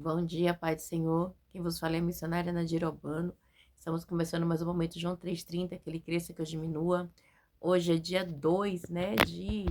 Bom dia, Pai do Senhor. Quem vos fala é a missionária Nadir Albano. Estamos começando mais um momento, João 3,30, que ele cresça, que eu diminua. Hoje é dia 2, né, de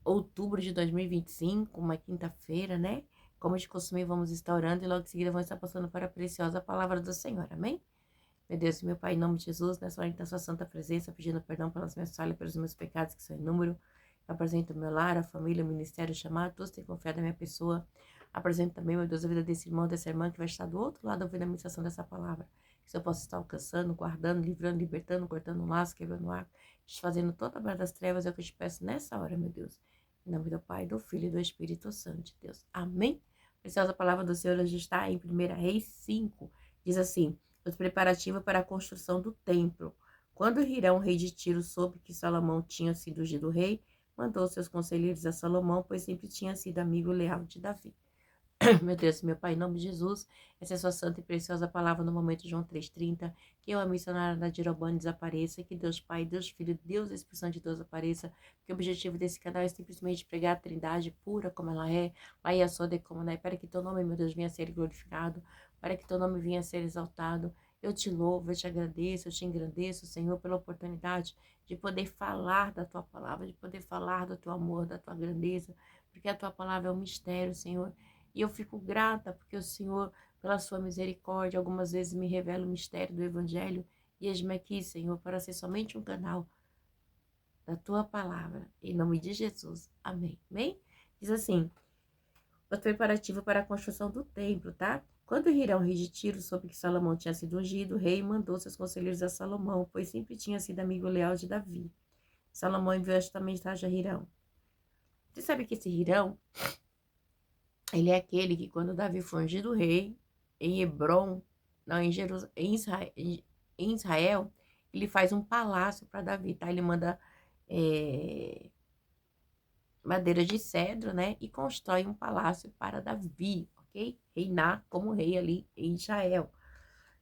outubro de 2025, uma quinta-feira, né? Como de costume, vamos estar orando e logo em seguida vamos estar passando para a preciosa palavra do Senhor, amém? Meu Deus e meu Pai, em nome de Jesus, nessa hora, na sua santa presença, pedindo perdão pelas minhas falhas, pelos meus pecados que são em número. Eu apresento o meu lar, a família, o ministério, o chamado, todos têm confiado na minha pessoa. Apresento também, meu Deus, a vida desse irmão, dessa irmã que vai estar do outro lado ouvindo a ministração dessa palavra. Que eu possa estar alcançando, guardando, livrando, libertando, cortando um laço, quebrando o arco, desfazendo toda a barra das trevas, é o que eu te peço nessa hora, meu Deus. Em nome do Pai, do Filho e do Espírito Santo de Deus. Amém? Preciosa palavra do Senhor hoje está em 1 Reis 5. Diz assim: os preparativos para a construção do templo. Quando Hirão, rei de Tiro, soube que Salomão tinha sido ungido rei, mandou seus conselheiros a Salomão, pois sempre tinha sido amigo leal de Davi. Meu Deus, meu Pai, em nome de Jesus, essa é a sua santa e preciosa palavra no momento de João 3,30, que eu, a missionária da Dirobane, desapareça, que Deus Pai, Deus Filho, Deus Espírito Santo de Deus apareça, porque o objetivo desse canal é simplesmente pregar a trindade pura como ela é, lá e a sua de como ela é, para que teu nome, meu Deus, venha a ser glorificado, para que teu nome venha a ser exaltado. Eu te louvo, eu te agradeço, eu te engrandeço, Senhor, pela oportunidade de poder falar da tua palavra, de poder falar do teu amor, da tua grandeza, porque a tua palavra é um mistério, Senhor. E eu fico grata porque o Senhor, pela sua misericórdia, algumas vezes me revela o mistério do Evangelho. E eis-me aqui, Senhor, para ser somente um canal da tua palavra. Em nome de Jesus. Amém. Amém? Diz assim: o preparativo para a construção do templo, tá? Quando Hirão, rei de Tiro, soube que Salomão tinha sido ungido, o rei mandou seus conselheiros a Salomão, pois sempre tinha sido amigo leal de Davi. Salomão enviou esta mensagem a Hirão. Você sabe que esse Hirão, ele é aquele que quando Davi foi ungido rei, em Hebron, não, em, em Israel, ele faz um palácio para Davi, tá? Ele manda madeira de cedro, né? E constrói um palácio para Davi, ok? Reinar como rei ali em Israel.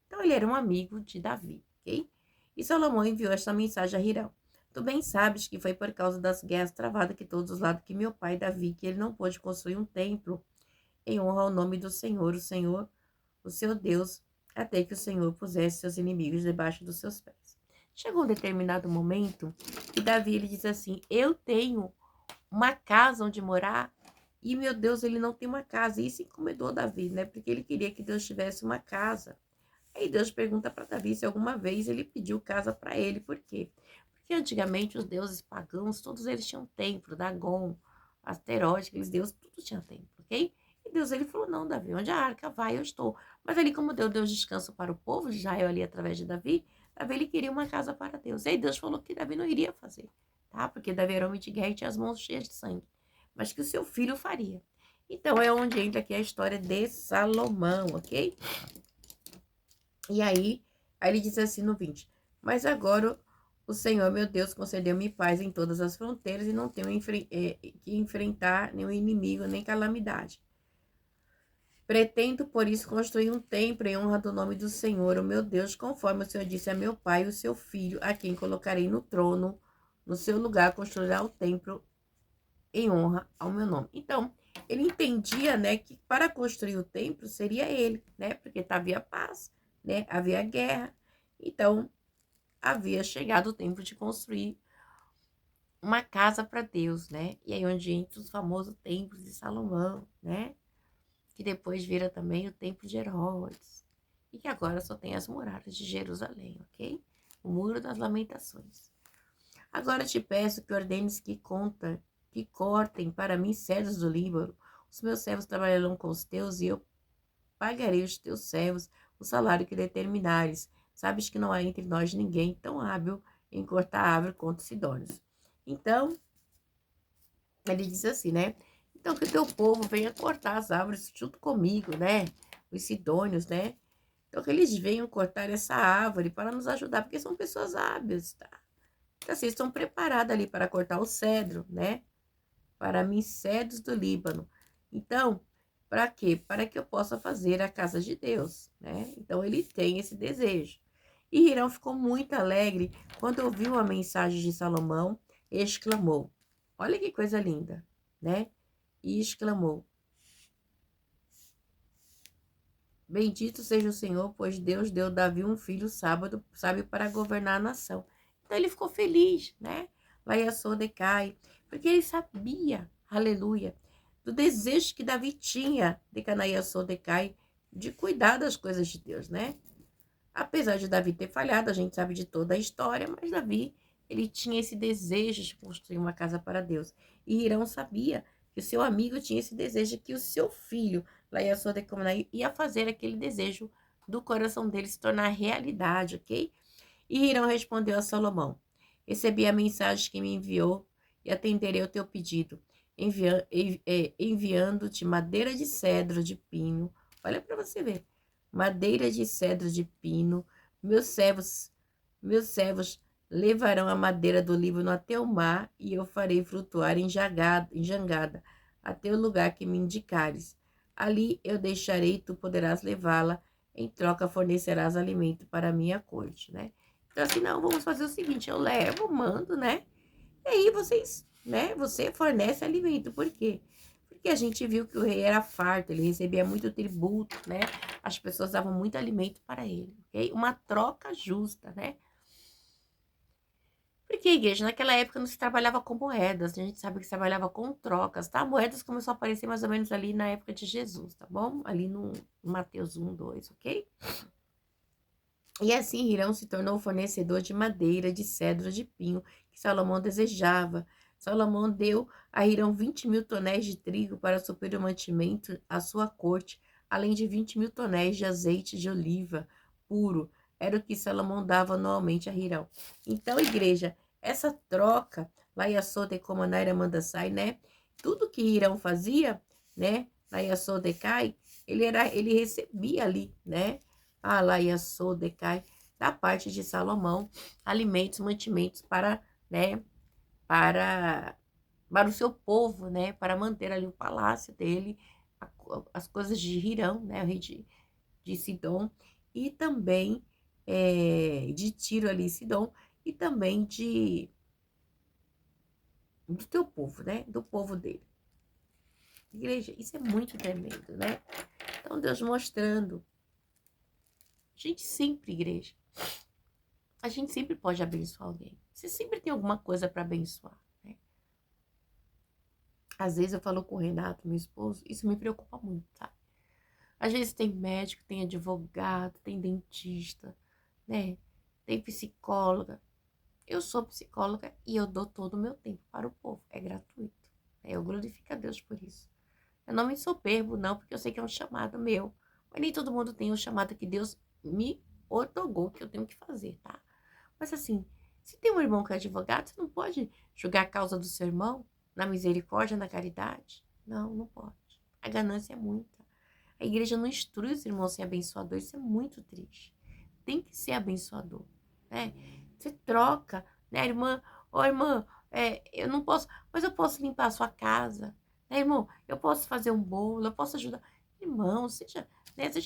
Então ele era um amigo de Davi, ok? E Salomão enviou esta mensagem a Hirão. Tu bem sabes que foi por causa das guerras travadas que todos os lados que meu pai Davi, que ele não pôde construir um templo em honra ao nome do Senhor, o seu Deus, até que o Senhor pusesse seus inimigos debaixo dos seus pés. Chegou um determinado momento que Davi ele diz assim: eu tenho uma casa onde morar e meu Deus, ele não tem uma casa. E isso incomodou Davi, né? Porque ele queria que Deus tivesse uma casa. Aí Deus pergunta para Davi se alguma vez ele pediu casa para ele. Por quê? Porque antigamente os deuses pagãos, todos eles tinham templo, Dagon, Asteroide, aqueles deuses, tudo tinha templo, ok? E Deus ele falou: não, Davi, onde a arca vai, eu estou. Mas ali, como Deus deu descanso para o povo de Israel ali através de Davi, Davi ele queria uma casa para Deus. E aí Deus falou que Davi não iria fazer, tá? Porque Davi era homem de guerra e tinha as mãos cheias de sangue, mas que o seu filho faria. Então é onde entra aqui a história de Salomão, ok? E aí ele diz assim no 20: mas agora o Senhor, meu Deus, concedeu-me paz em todas as fronteiras e não tenho que enfrentar nenhum inimigo, nem calamidade. Pretendo, por isso, construir um templo em honra do nome do Senhor, o meu Deus, conforme o Senhor disse a meu pai e o seu filho, a quem colocarei no trono, no seu lugar, construirá o templo em honra ao meu nome. Então, ele entendia, né, que para construir o templo seria ele, né, porque havia paz, né, havia guerra. Então, havia chegado o tempo de construir uma casa para Deus, né? E aí onde entra os famosos templos de Salomão, né? Que depois vira também o templo de Herodes. E que agora só tem as muralhas de Jerusalém, ok? O muro das lamentações. Agora te peço que ordenes que cortem para mim cedros do Líbano. Os meus servos trabalharão com os teus e eu pagarei os teus servos o salário que determinares. Sabes que não há entre nós ninguém tão hábil em cortar árvore quanto os sidônios. Então, ele diz assim, né? Então, que o teu povo venha cortar as árvores junto comigo, né? Os sidônios, né? Então, que eles venham cortar essa árvore para nos ajudar, porque são pessoas hábeis, tá? Então, assim, estão preparados ali para cortar o cedro, né? Para mim, cedros do Líbano. Então, para quê? Para que eu possa fazer a casa de Deus, né? Então, ele tem esse desejo. E Hirão ficou muito alegre quando ouviu a mensagem de Salomão e exclamou: olha que coisa linda, né? E exclamou: Bendito seja o Senhor, pois Deus deu Davi um filho sábio para governar a nação. Então ele ficou feliz, né? Decai, porque ele sabia, aleluia, do desejo que Davi tinha de Decai, de cuidar das coisas de Deus, né? Apesar de Davi ter falhado, a gente sabe de toda a história, mas Davi, ele tinha esse desejo de construir uma casa para Deus. E Hirão sabia que o seu amigo tinha esse desejo, que o seu filho, Decai, ia fazer aquele desejo do coração dele se tornar realidade, ok? E Hirão respondeu a Salomão: recebi a mensagem que me enviou e atenderei o teu pedido, enviando-te madeira de cedro de pinho. Olha para você ver. Madeira de cedro de pino. Meus servos levarão a madeira do Líbano até o mar e eu farei flutuar em jangada até o lugar que me indicares. Ali eu deixarei e tu poderás levá-la. Em troca fornecerás alimento para a minha corte, né? Então, assim, não, vamos fazer o seguinte, eu levo, mando, né? E aí vocês, né? Você fornece alimento. Por quê? Porque a gente viu que o rei era farto, ele recebia muito tributo, né? As pessoas davam muito alimento para ele, ok? Uma troca justa, né? Porque, igreja, naquela época não se trabalhava com moedas, a gente sabe que se trabalhava com trocas, tá? Moedas começou a aparecer mais ou menos ali na época de Jesus, tá bom? Ali no Mateus 1, 2, ok? E assim Hirão se tornou o fornecedor de madeira, de cedro, de pinho que Salomão desejava. Salomão deu a Hirão 20.000 tonéis de trigo para suprir o mantimento à sua corte, além de 20.000 tonéis de azeite de oliva puro. Era o que Salomão dava anualmente a Hirão. Então, igreja, essa troca, Laiaçode Comanaira Mandassai, né? Tudo que Hirão fazia, né? Laiaçode Cai, ele recebia ali, né? Decai, da parte de Salomão, alimentos, mantimentos para, né, para o seu povo, né, para manter ali o palácio dele, as coisas de Hirão, né, o rei de Sidom, e também de Tiro ali, Sidom, e também do teu povo, né, do povo dele. Igreja, isso é muito tremendo, né? Então, Deus mostrando. A gente sempre, igreja, a gente sempre pode abençoar alguém. Você sempre tem alguma coisa para abençoar, né? Às vezes eu falo com o Renato, meu esposo, isso me preocupa muito, sabe? Às vezes tem médico, tem advogado, tem dentista, né? Tem psicóloga. Eu sou psicóloga e eu dou todo o meu tempo para o povo. É gratuito. Eu glorifico a Deus por isso. Eu não me soberbo, não, porque eu sei que é um chamado meu. Mas nem todo mundo tem o chamado que Deus me otorgou, que eu tenho que fazer, tá? Mas assim, se tem um irmão que é advogado, você não pode julgar a causa do seu irmão na misericórdia, na caridade? Não, não pode. A ganância é muita. A igreja não instrui os irmãos a ser abençoadores, isso é muito triste. Tem que ser abençoador, né? Você troca, né, irmã? Ô, irmã, eu não posso, mas eu posso limpar a sua casa, né, irmão? Eu posso fazer um bolo, eu posso ajudar. Irmão, seja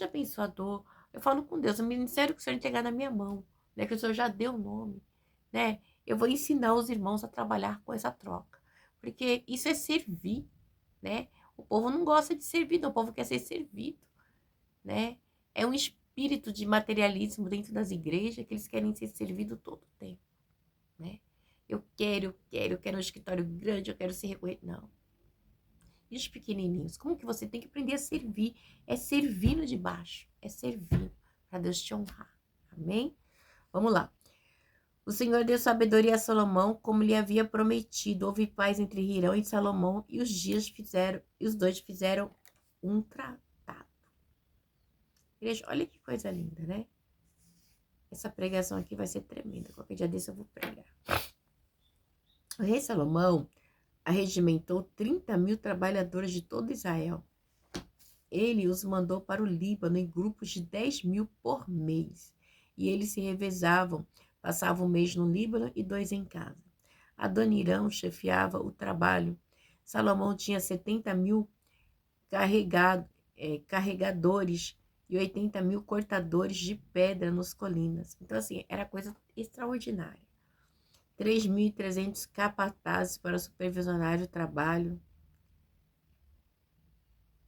abençoador. Eu falo com Deus, o ministério que o Senhor entregar na minha mão, né, que o Senhor já deu o nome, né? Eu vou ensinar os irmãos a trabalhar com essa troca, porque isso é servir, né? O povo não gosta de servir, não, o povo quer ser servido, né? É um espírito de materialismo dentro das igrejas que eles querem ser servidos todo o tempo, né? Eu quero um escritório grande, eu quero ser recorrente. Não. E os pequenininhos? Como que você tem que aprender a servir? É servindo de baixo, é servindo para Deus te honrar. Amém? Vamos lá. O Senhor deu sabedoria a Salomão, como lhe havia prometido. Houve paz entre Hirão e Salomão, e os dois fizeram um tratado. Igreja, olha que coisa linda, né? Essa pregação aqui vai ser tremenda. Qualquer dia desse eu vou pregar. O rei Salomão arregimentou 30.000 trabalhadores de todo Israel. Ele os mandou para o Líbano em grupos de 10.000 por mês. E eles se revezavam, passavam um mês no Líbano e 2 em casa. Adonirão chefiava o trabalho. Salomão tinha 70.000 carregadores e 80.000 cortadores de pedra nas colinas. Então, assim, era coisa extraordinária. 3.300 capatazes para supervisionar o trabalho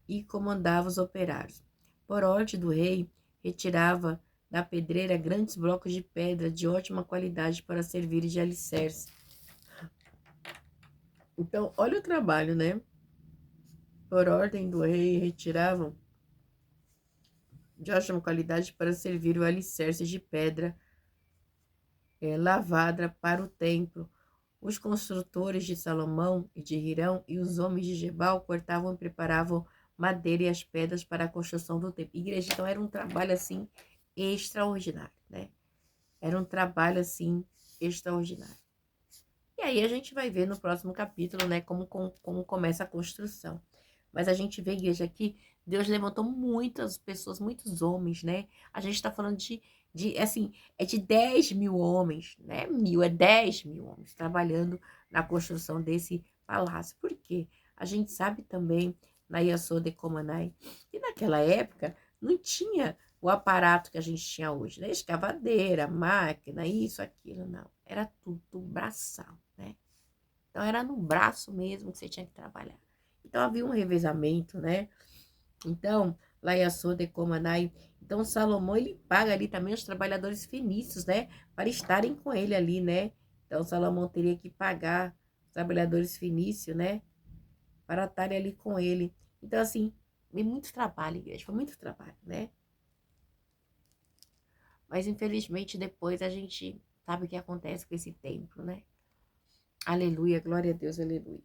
e comandava os operários. por ordem do rei, retirava da pedreira grandes blocos de pedra de ótima qualidade para servir de alicerce. Então, olha o trabalho, né? Por ordem do rei, retiravam de ótima qualidade para servir o alicerce de pedra lavada para o templo. Os construtores de Salomão e de Hirão e os homens de Gebal cortavam e preparavam madeira e as pedras para a construção do templo. Igreja, então era um trabalho assim extraordinário, né? Era um trabalho assim extraordinário. E aí a gente vai ver no próximo capítulo, né, como começa a construção. Mas a gente vê, igreja, aqui, Deus levantou muitas pessoas, muitos homens, né? A gente está falando assim, é de 10 mil homens, né? É 10 mil homens trabalhando na construção desse palácio. Por quê? A gente sabe também, na Yasode Komanai, que naquela época não tinha o aparato que a gente tinha hoje, né? Escavadeira, máquina, isso, aquilo, não. Era tudo braçal, né? Então era no braço mesmo que você tinha que trabalhar. Então havia um revezamento, né? Então, lá Yasode Komanai. Então Salomão, ele paga ali também os trabalhadores fenícios, né? Para estarem com ele ali, né? Então Salomão teria que pagar os trabalhadores fenícios, né? Para estarem ali com ele. Então, assim, foi muito trabalho, igreja. Foi muito trabalho, né? Mas infelizmente depois a gente sabe o que acontece com esse templo, né? Aleluia, glória a Deus, aleluia.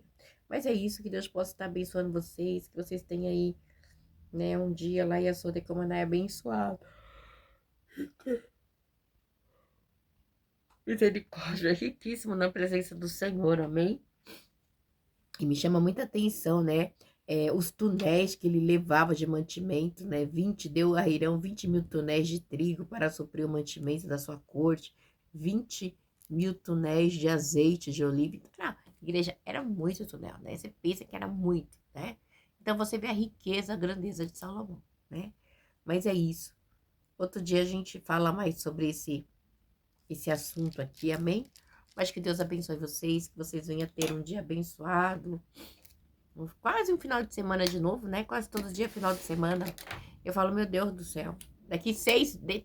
Mas é isso, que Deus possa estar abençoando vocês, que vocês tenham aí, né, um dia lá e a sua decomandar abençoado. Misericórdia, riquíssimo na presença do Senhor, amém? E me chama muita atenção, né? Os tonéis que ele levava de mantimento, né? Deu a Hirão 20 mil tonéis de trigo para suprir o mantimento da sua corte, 20 mil tonéis de azeite de oliva. Então, igreja, era muito tonel, né? Você pensa que era muito, né? Então você vê a riqueza, a grandeza de Salomão, né? Mas é isso. Outro dia a gente fala mais sobre esse assunto aqui, amém? Mas que Deus abençoe vocês, que vocês venham ter um dia abençoado. Quase um final de semana de novo, né? Quase todo dia final de semana. Eu falo, meu Deus do céu. Daqui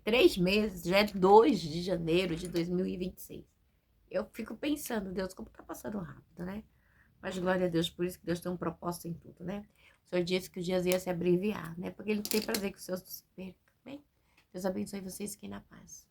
3 meses, já é 2 de janeiro de 2026. Eu fico pensando, Deus, como tá passando rápido, né? Mas glória a Deus, por isso que Deus tem um propósito em tudo, né? O Senhor disse que os dias iam se abreviar, né? Porque Ele tem prazer que os seus não se percam, bem? Deus abençoe vocês, fiquem na paz.